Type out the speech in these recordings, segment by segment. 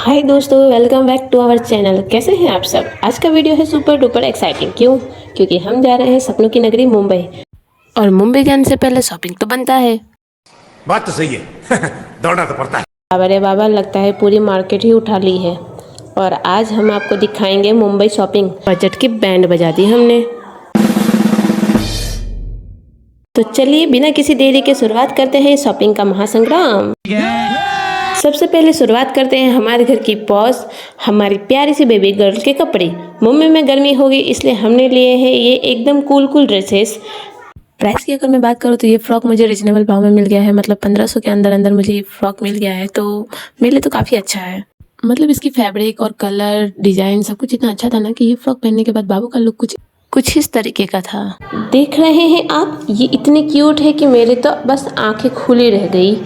हाय दोस्तों, welcome back to our channel. कैसे हैं आप सब। आज का वीडियो है सुपर डुपर एक्साइटिंग। क्यों? क्योंकि हम जा रहे हैं सपनों की नगरी मुंबई, और मुंबई जाने से पहले शॉपिंग तो बनता है। बात तो सही है। दौड़ना तो पड़ता है। बाबा रे बाबा, लगता है पूरी मार्केट ही उठा ली है। और आज हम आपको दिखाएंगे मुंबई शॉपिंग। बजट की बैंड बजा दी हमने। तो चलिए बिना किसी देरी के शुरुआत करते हैं शॉपिंग का महासंग्राम। सबसे पहले शुरुआत करते हैं हमारे घर की पॉज, हमारी प्यारी सी बेबी गर्ल के कपड़े। मुंबई में गर्मी होगी इसलिए हमने लिए हैं ये एकदम कूल ड्रेसेस। प्राइस की अगर मैं बात करूँ तो ये फ्रॉक मुझे रिजनेबल भाव में मिल गया है, मतलब 1500 के अंदर अंदर मुझे ये फ्रॉक मिल गया है। तो मेरे लिए तो काफ़ी अच्छा है। मतलब इसकी फैब्रिक और कलर डिजाइन सब कुछ इतना अच्छा था ना कि ये फ्रॉक पहनने के बाद बाबू का लुक कुछ इस तरीके का था। देख रहे हैं आप, ये इतनी क्यूट है कि मेरे तो बस आंखें खुली रह गई।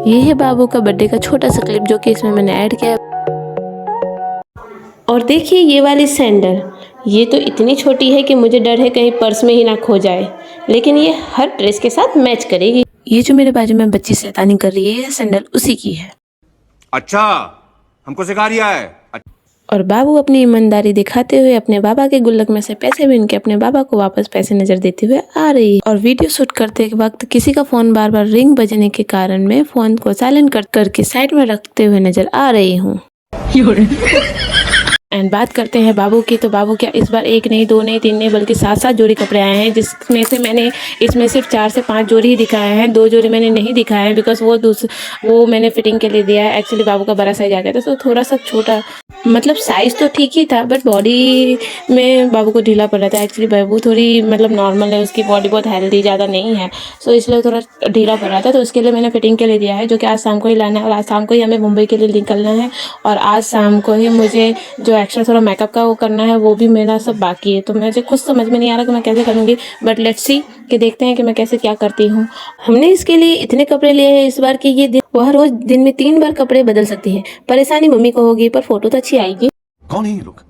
ये है बाबू का बर्थडे का छोटा सा क्लिप जो कि इसमें मैंने ऐड किया है। और देखिए ये वाली सैंडल, ये तो इतनी छोटी है कि मुझे डर है कहीं पर्स में ही ना खो जाए, लेकिन ये हर ड्रेस के साथ मैच करेगी। ये जो मेरे बाजू में बच्ची शैतानी कर रही है, ये सैंडल उसी की है। अच्छा, हमको सिखा रिया है। और बाबू अपनी ईमानदारी दिखाते हुए अपने बाबा के गुल्लक में से पैसे बीन के अपने बाबा को वापस पैसे नजर देते हुए आ रही है। और वीडियो शूट करते वक्त किसी का फोन बार बार रिंग बजने के कारण मैं फोन को साइलेंट करके साइड में रखते हुए नजर आ रही हूँ। एंड बात करते हैं बाबू की, तो बाबू क्या इस बार एक नहीं, दो नहीं, तीन नहीं, बल्कि 7 जोड़ी कपड़े आए हैं, जिसमें से मैंने इसमें सिर्फ 4 से 5 जोड़ी ही दिखाए हैं। 2 जोड़ी मैंने नहीं दिखाए हैं बिकॉज वो मैंने फिटिंग के लिए दिया है। एक्चुअली बाबू का बड़ा साइज आ गया था तो थोड़ा सा छोटा, मतलब साइज तो ठीक ही था बट बॉडी में बाबू को ढीला पड़ रहा था। एक्चुअली बाबू थोड़ी मतलब नॉर्मल है, उसकी बॉडी बहुत हेल्दी ज़्यादा नहीं है, सो इसलिए थोड़ा ढीला पड़ रहा था। तो उसके लिए मैंने फिटिंग के लिए दिया है, जो कि आज शाम को ही लाना है। और आज शाम को ही हमें मुंबई के लिए निकलना है, और आज शाम को ही मुझे जो एक्स्ट्रा थोड़ा मेकअप का वो करना है, वो भी मेरा सब बाकी है। तो मुझे कुछ समझ में नहीं आ रहा कि मैं कैसे करूँगी, बट लेट्स सी कि देखते हैं कि मैं कैसे क्या करती हूँ। हमने इसके लिए इतने कपड़े लिए हैं इस बार कि वह रोज दिन में 3 बार कपड़े बदल सकती है। परेशानी मम्मी को होगी पर फोटो तो अच्छी आएगी। कौन है ये लोग?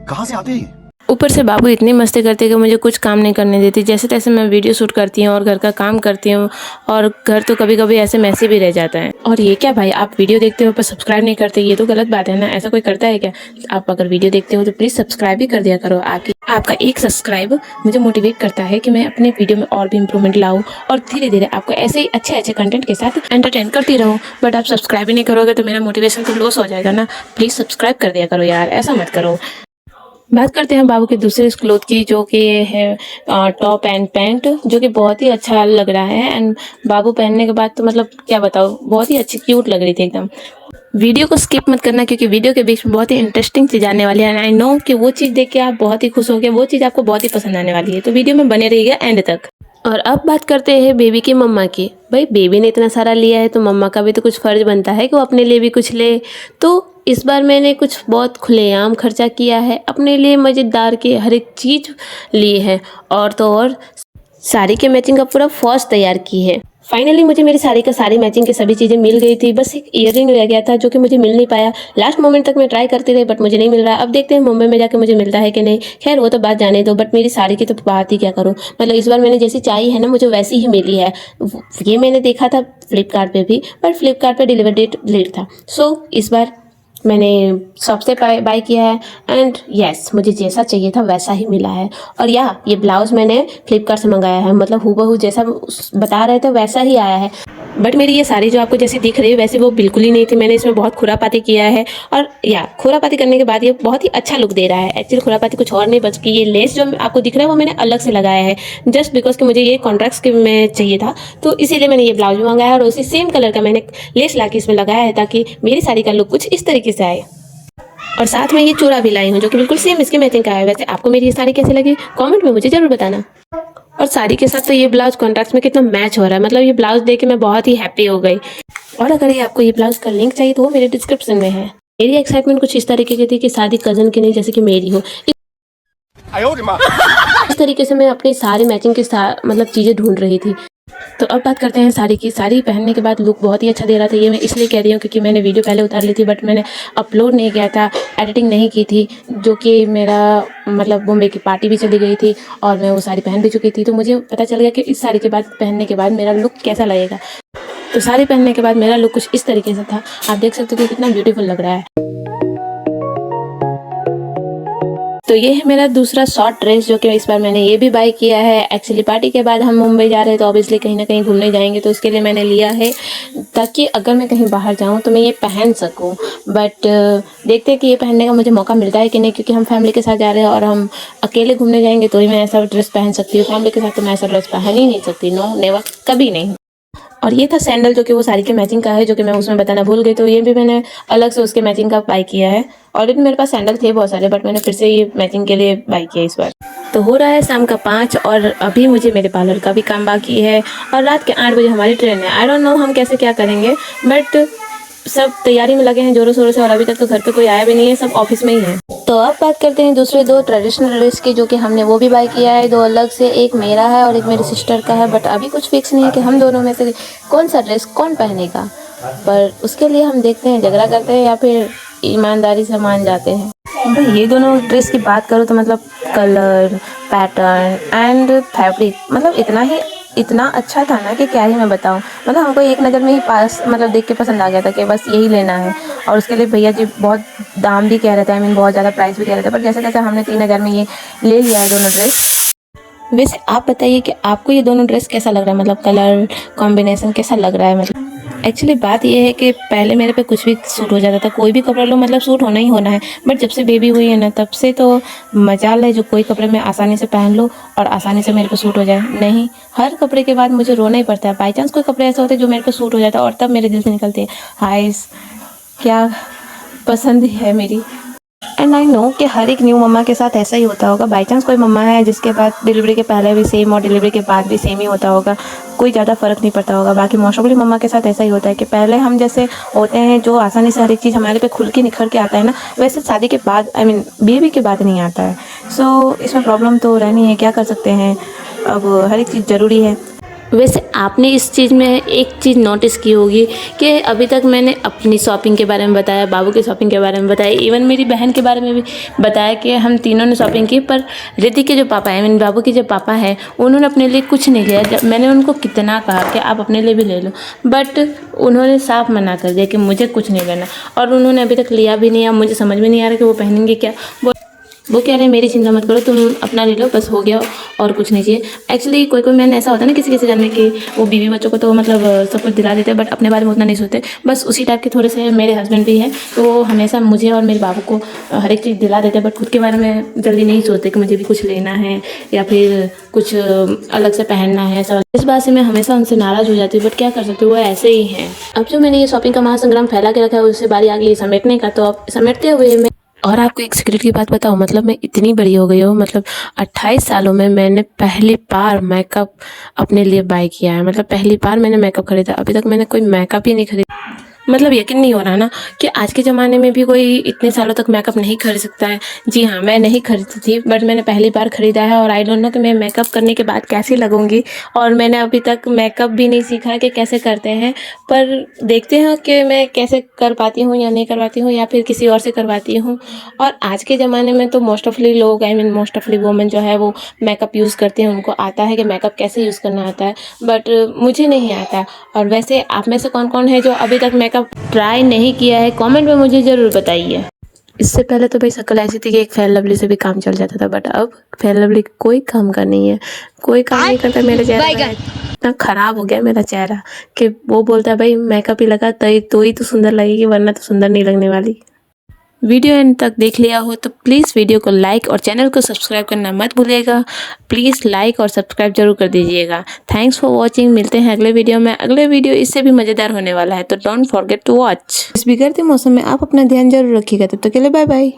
कहाँ से आते हैं? ऊपर से बाबू इतनी मस्ती करते कि मुझे कुछ काम नहीं करने देती। जैसे तैसे मैं वीडियो शूट करती हूँ और घर का काम करती हूँ, और घर तो कभी कभी ऐसे मैसी भी रह जाता है। और ये क्या भाई, आप वीडियो देखते हो पर सब्सक्राइब नहीं करते, ये तो गलत बात है ना। ऐसा कोई करता है क्या? आप अगर वीडियो देखते हो तो प्लीज़ सब्सक्राइब भी कर दिया करो। आपका एक सब्सक्राइब मुझे मोटिवेट करता है कि मैं अपने वीडियो में और भी इम्प्रूवमेंट लाऊं, और धीरे धीरे आपको ऐसे ही अच्छे अच्छे कंटेंट के साथ एंटरटेन करती रहूं। बट आप सब्सक्राइब ही नहीं करोगे तो मेरा मोटिवेशन तो लॉस हो जाएगा ना। प्लीज़ सब्सक्राइब कर दिया करो यार, ऐसा मत करो। बात करते हैं बाबू के दूसरे क्लोथ की, जो कि है टॉप एंड पैंट, जो कि बहुत ही अच्छा लग रहा है। एंड बाबू पहनने के बाद तो मतलब क्या बताओ, बहुत ही अच्छी क्यूट लग रही थी एकदम। वीडियो को स्किप मत करना क्योंकि वीडियो के बीच में बहुत ही इंटरेस्टिंग चीज़ आने वाली है। आई नो कि वो चीज़ देख के आप बहुत ही खुश होंगे, वो चीज़ आपको बहुत ही पसंद आने वाली है। तो वीडियो में बने रहिएगा एंड तक। और अब बात करते हैं बेबी की मम्मा की। भाई बेबी ने इतना सारा लिया है तो मम्मा का भी तो कुछ फ़र्ज बनता है कि वो अपने लिए भी कुछ ले। तो इस बार मैंने कुछ बहुत खुलेआम खर्चा किया है, अपने लिए मज़ेदार की हर एक चीज़ ली है, और तो और साड़ी के मैचिंग का पूरा फॉर्स तैयार की है। फाइनली मुझे मेरी साड़ी का सारी मैचिंग की सभी चीज़ें मिल गई थी, बस एक ईयररिंग रह गया था जो कि मुझे मिल नहीं पाया। लास्ट मोमेंट तक मैं ट्राई करती रही बट मुझे नहीं मिल रहा। अब देखते हैं मुंबई में जाके मुझे मिलता है कि नहीं। खैर वो तो बात जाने दो, बट मेरी साड़ी की तो बात ही क्या करूँ। मतलब इस बार मैंने जैसी चाहिए है ना, मुझे वैसी ही मिली है। ये मैंने देखा था फ्लिपकार्ट पे भी, बट फ्लिपकार्ट पे डिलीवरी डेट लेट था। सो इस बार मैंने शॉप से बाय किया है, एंड यस मुझे जैसा चाहिए था वैसा ही मिला है। और ये ब्लाउज़ मैंने फ्लिपकार्ट से मंगाया है, मतलब हूबहू जैसा बता रहे थे वैसा ही आया है। बट मेरी ये साड़ी जो आपको जैसे दिख रही है वैसे वो बिल्कुल ही नहीं थी। मैंने इसमें बहुत खुरापाती किया है, और खुरापाती करने के बाद ये बहुत ही अच्छा लुक दे रहा है। एक्चुअली खुरापाती कुछ और नहीं बल्कि ये लेस जो आपको दिख रहा है वो मैंने अलग से लगाया है, जस्ट बिकॉज कि मुझे ये कॉन्ट्रास्ट के में चाहिए था, तो इसीलिए मैंने ये ब्लाउज मंगाया और उसी सेम कलर का मैंने लेस ला के इसमें लगाया है ताकि मेरी साड़ी का लुक कुछ इस तरीके से आए। और साथ में ये चूड़ा भी लाई हूँ जो कि बिल्कुल सेम इसके मैचिंग का है। वैसे आपको मेरी ये साड़ी कैसी लगी कमेंट में मुझे जरूर बताना। और साड़ी के साथ तो ये ब्लाउज कॉन्ट्रास्ट में कितना मैच हो रहा है, मतलब ये ब्लाउज देख के मैं बहुत ही हैप्पी हो गई। और अगर ये आपको ये ब्लाउज का लिंक चाहिए तो वो मेरे डिस्क्रिप्शन में है। मेरी एक्साइटमेंट कुछ इस तरीके की थी कि शादी कजन की नहीं, जैसे कि मेरी हो। इस तरीके से मैं अपनी सारी मैचिंग की मतलब चीज़ें ढूंढ रही थी। तो अब बात करते हैं साड़ी की। साड़ी पहनने के बाद लुक बहुत ही अच्छा दे रहा था। ये मैं इसलिए कह रही हूँ क्योंकि मैंने वीडियो पहले उतार ली थी बट मैंने अपलोड नहीं किया था, एडिटिंग नहीं की थी, जो कि मेरा मतलब मुंबई की पार्टी भी चली गई थी और मैं वो साड़ी पहन भी चुकी थी। तो मुझे पता चल गया कि इस साड़ी के बाद पहनने के बाद मेरा लुक कैसा लगेगा। तो साड़ी पहनने के बाद मेरा लुक कुछ इस तरीके से था। आप देख सकते हो कि कितना ब्यूटीफुल लग रहा है। तो ये है मेरा दूसरा शॉर्ट ड्रेस जो कि इस बार मैंने ये भी बाय किया है। एक्चुअली पार्टी के बाद हम मुंबई जा रहे हैं तो ऑब्वियसली कहीं ना कहीं घूमने जाएंगे, तो उसके लिए मैंने लिया है ताकि अगर मैं कहीं बाहर जाऊं तो मैं ये पहन सकूं। बट देखते हैं कि ये पहनने का मुझे मौका मिलता है कि नहीं, क्योंकि हम फैमिली के साथ जा रहे हैं और हम अकेले घूमने जाएंगे तो ही मैं ऐसा ड्रेस पहन सकती हूँ। फैमिली के साथ तो मैं ऐसा ड्रेस पहन ही नहीं सकती, नो नेवर, कभी नहीं। और ये था सैंडल जो कि वो साड़ी के मैचिंग का है, जो कि मैं उसमें बताना भूल गई, तो ये भी मैंने अलग से उसके मैचिंग का बाय किया है। ऑलरेडी मेरे पास सैंडल थे बहुत सारे, बट मैंने फिर से ये मैचिंग के लिए बाय किया इस बार। तो हो रहा है शाम का 5 और अभी मुझे मेरे पार्लर का भी काम बाकी है और रात के 8 बजे हमारी ट्रेन है। आई डोंट नो हम कैसे क्या करेंगे, बट सब तैयारी में लगे हैं जोरों शोरों से और अभी तक तो घर पे कोई आया भी नहीं है, सब ऑफिस में ही है। तो अब बात करते हैं दूसरे 2 ट्रेडिशनल ड्रेस की, जो कि हमने वो भी बाय किया है 2 अलग से। एक मेरा है और एक मेरी सिस्टर का है, बट अभी कुछ फिक्स नहीं है कि हम दोनों में से कौन सा ड्रेस कौन पहनेगा। पर उसके लिए हम देखते हैं, झगड़ा करते हैं या फिर ईमानदारी से मान जाते हैं। भाई ये दोनों ड्रेस की बात करो तो मतलब कलर, पैटर्न एंड फैब्रिक मतलब इतना अच्छा था ना कि क्या ही मैं बताऊं। मतलब हमको एक नज़र में ही पास मतलब देख के पसंद आ गया था कि बस यही लेना है। और उसके लिए भैया जी बहुत दाम भी कह रहे थे, आई मीन बहुत ज़्यादा प्राइस भी कह रहे थे, पर जैसे जैसे हमने 3000 में ये ले लिया है दोनों ड्रेस। वैसे आप बताइए कि आपको ये दोनों ड्रेस कैसा लग रहा है, मतलब कलर कॉम्बिनेशन कैसा लग रहा है। मतलब एक्चुअली बात ये है कि पहले मेरे पे कुछ भी सूट हो जाता था, कोई भी कपड़ा लो मतलब सूट होना ही होना है। बट जब से बेबी हुई है ना, तब से तो मजाल है जो कोई कपड़े में आसानी से पहन लो और आसानी से मेरे पे सूट हो जाए। नहीं, हर कपड़े के बाद मुझे रोना ही पड़ता है। बाई चांस कोई कपड़े ऐसे होते हैं जो मेरे पे सूट हो जाता है और तब मेरे दिल से निकलते हैं हाय क्या पसंद है मेरी। एंड आई नो कि हर एक न्यू मम्मा के साथ ऐसा ही होता होगा। बाई चांस कोई मम्मा है जिसके बाद डिलीवरी के पहले भी सेम और डिलीवरी के बाद भी सेम ही होता होगा, कोई ज़्यादा फ़र्क नहीं पड़ता होगा। बाकी मोस्ट ऑफली मम्मा के साथ ऐसा ही होता है कि पहले हम जैसे होते हैं जो आसानी से हर एक चीज़ हमारे पे खुल के निखर के आता है ना, वैसे शादी के बाद आई मीन बेबी के बाद नहीं आता है। सो इसमें प्रॉब्लम तो रहनी है, क्या कर सकते हैं, अब हर एक चीज़ ज़रूरी है। वैसे आपने इस चीज़ में एक चीज़ नोटिस की होगी कि अभी तक मैंने अपनी शॉपिंग के बारे में बताया, बाबू की शॉपिंग के बारे में बताया, इवन मेरी बहन के बारे में भी बताया कि हम तीनों ने शॉपिंग की। पर रिद्धि के जो पापा हैं, मीन बाबू के जो पापा हैं, उन्होंने अपने लिए कुछ नहीं लिया। जब मैंने उनको कितना कहा कि आप अपने लिए भी ले लो, बट उन्होंने साफ मना कर दिया कि मुझे कुछ नहीं लेना। और उन्होंने अभी तक लिया भी नहीं है। मुझे समझ में नहीं आ रहा कि वो पहनेंगे क्या। वो कह रहे हैं मेरी चिंता मत करो, तुम अपना ले लो, बस हो गया और कुछ नहीं चाहिए। एक्चुअली कोई कोई मैंने ऐसा होता है ना किसी किसी जन में कि वो बीवी बच्चों को तो मतलब सब कुछ दिला देते हैं, बट अपने बारे में उतना नहीं सोचते। बस उसी टाइप के थोड़े से मेरे हस्बैंड भी हैं, तो वो हमेशा मुझे और मेरे बाबू को हर एक चीज़ दिला देते हैं, बट खुद के बारे में जल्दी नहीं सोचते कि मुझे भी कुछ लेना है या फिर कुछ अलग से पहनना है। ऐसा इस बात से मैं हमेशा उनसे नाराज़ हो जाती हूँ, बट क्या कर सकती हूँ, वो ऐसे ही हैं। अब जो मैंने ये शॉपिंग का महासंग्राम फैला के रखा है, उससे बारी आ गई समेटने का। तो अब समेटते हुए मैं और आपको एक सीक्रेट की बात बताऊँ, मतलब मैं इतनी बड़ी हो गई हूँ, मतलब 28 सालों में मैंने पहली बार मेकअप अपने लिए बाय किया है। मतलब पहली बार मैंने मेकअप खरीदा, अभी तक मैंने कोई मेकअप ही नहीं खरीदा। मतलब यकीन नहीं हो रहा ना कि आज के ज़माने में भी कोई इतने सालों तक मेकअप नहीं खरीद सकता है। जी हाँ, मैं नहीं खरीदती थी, बट मैंने पहली बार ख़रीदा है और आई डोंट नो कि मैं मेकअप करने के बाद कैसी लगूंगी। और मैंने अभी तक मेकअप भी नहीं सीखा कि कैसे करते हैं, पर देखते हैं कि मैं कैसे कर पाती हूँ या नहीं कर पाती हूँ या फिर किसी और से करवाती हूँ। और आज के ज़माने में तो मोस्ट ऑफली लोग आई मीन मोस्ट ऑफली वुमेन जो है वो मेकअप यूज़ करते हैं, उनको आता है कि मेकअप कैसे यूज़ करना आता है, बट मुझे नहीं आता। और वैसे आप में से कौन कौन है जो अभी तक मेकअप ट्राई नहीं किया है, कमेंट में मुझे ज़रूर बताइए। इससे पहले तो भाई शक्ल ऐसी थी कि एक फेयर लवली से भी काम चल जाता था, बट अब फेयर लवली कोई काम का नहीं है, कोई काम नहीं करता। मेरे चेहरा इतना ख़राब हो गया मेरा चेहरा कि वो बोलता है भाई मेकअप ही लगा तो ही तो सुंदर लगेगी, वरना तो सुंदर नहीं लगने वाली। वीडियो एंड तक देख लिया हो तो प्लीज़ वीडियो को लाइक और चैनल को सब्सक्राइब करना मत भूलिएगा। प्लीज़ लाइक और सब्सक्राइब जरूर कर दीजिएगा। Thanks for watching. मिलते हैं अगले वीडियो में। अगले वीडियो इससे भी मज़ेदार होने वाला है, तो डोंट फॉरगेट टू वॉच। इस बिगड़ते मौसम में आप अपना ध्यान जरूर रखिएगा। तब तक के लिए बाय बाय।